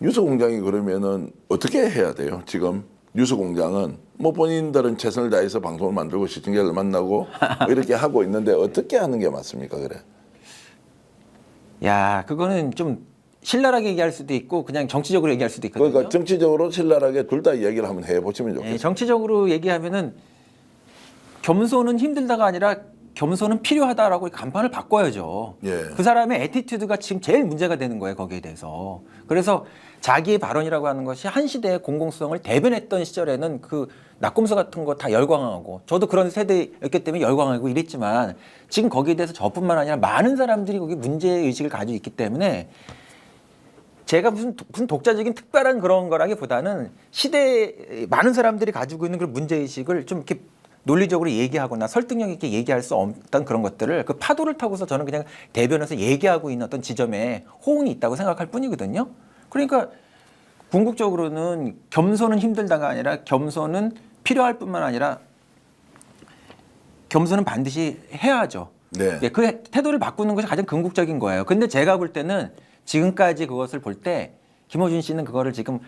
뉴스공장이 그러면은 어떻게 해야 돼요? 지금 뉴스공장은 뭐 본인들은 최선을 다해서 방송을 만들고 시청자를 만나고 뭐 이렇게 하고 있는데 어떻게 하는 게 맞습니까? 그래. 야, 그거는 좀 신랄하게 얘기할 수도 있고 그냥 정치적으로 얘기할 수도 있거든요. 그러니까 정치적으로 신랄하게 둘 다 이야기를 한번 해보시면 좋겠어요. 예, 정치적으로 얘기하면은 겸손은 힘들다가 아니라 겸손은 필요하다라고 간판을 바꿔야죠. 예. 그 사람의 애티튜드가 지금 제일 문제가 되는 거예요, 거기에 대해서. 그래서 자기의 발언이라고 하는 것이 한 시대의 공공성을 대변했던 시절에는 그 낙검수 같은 거 다 열광하고, 저도 그런 세대였기 때문에 열광하고 이랬지만 지금 거기에 대해서 저뿐만 아니라 많은 사람들이 거기 문제의식을 가지고 있기 때문에 제가 무슨 독자적인 특별한 그런 거라기보다는 시대에 많은 사람들이 가지고 있는 그런 문제의식을 좀 이렇게 논리적으로 얘기하거나 설득력 있게 얘기할 수 없던 그런 것들을 그 파도를 타고서 저는 그냥 대변해서 얘기하고 있는 어떤 지점에 호응이 있다고 생각할 뿐이거든요. 그러니까 궁극적으로는 겸손은 힘들다가 아니라 겸손은 필요할 뿐만 아니라 겸손은 반드시 해야죠. 네. 예, 그 태도를 바꾸는 것이 가장 궁극적인 거예요. 근데 제가 볼 때는 지금까지 그것을 볼 때 김어준 씨는 그거를 지금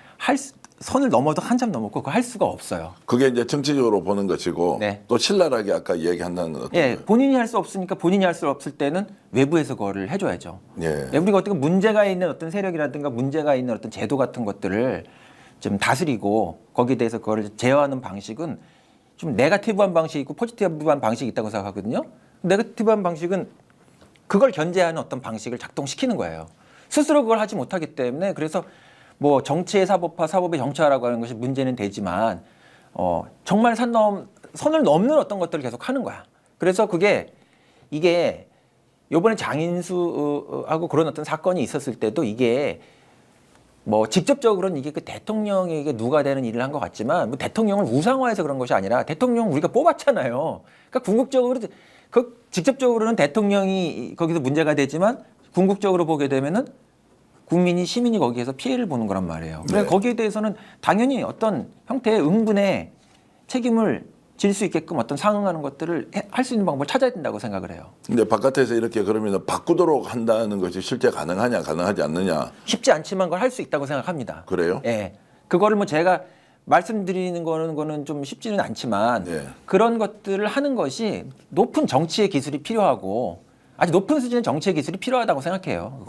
선을 넘어도 한참 넘었고 그거 할 수가 없어요. 그게 이제 정치적으로 보는 것이고 네. 또 신랄하게 아까 얘기한다는 건 어떤 예, 거예요? 본인이 할 수 없으니까 본인이 할 수 없을 때는 외부에서 그거를 해줘야죠. 예. 예, 우리가 어떻게 문제가 있는 어떤 세력이라든가 문제가 있는 어떤 제도 같은 것들을 좀 다스리고 거기에 대해서 그거를 제어하는 방식은 좀 네거티브한 방식이 있고 포지티브한 방식이 있다고 생각하거든요. 네거티브한 방식은 그걸 견제하는 어떤 방식을 작동시키는 거예요. 스스로 그걸 하지 못하기 때문에 그래서 뭐 정치의 사법화, 사법의 정치화라고 하는 것이 문제는 되지만 정말 선을 넘는 어떤 것들을 계속 하는 거야. 그래서 이게 요번에 장인수하고 그런 어떤 사건이 있었을 때도 이게 뭐 직접적으로는 이게 그 대통령에게 누가 되는 일을 한 것 같지만 뭐 대통령을 우상화해서 그런 것이 아니라 대통령 우리가 뽑았잖아요. 그러니까 궁극적으로 직접적으로는 대통령이 거기서 문제가 되지만 궁극적으로 보게 되면은 국민이 시민이 거기에서 피해를 보는 거란 말이에요. 그래서 네. 거기에 대해서는 당연히 어떤 형태의 응분의 책임을 질 수 있게끔 어떤 상응하는 것들을 할 수 있는 방법을 찾아야 된다고 생각을 해요. 근데 바깥에서 이렇게 그러면 바꾸도록 한다는 것이 실제 가능하냐 가능하지 않느냐 쉽지 않지만 그걸 할 수 있다고 생각합니다. 그래요? 예. 그거를 뭐 제가 말씀드리는 거는 좀 쉽지는 않지만 예. 그런 것들을 하는 것이 높은 정치의 기술이 필요하고 아주 높은 수준의 정치의 기술이 필요하다고 생각해요. 그건.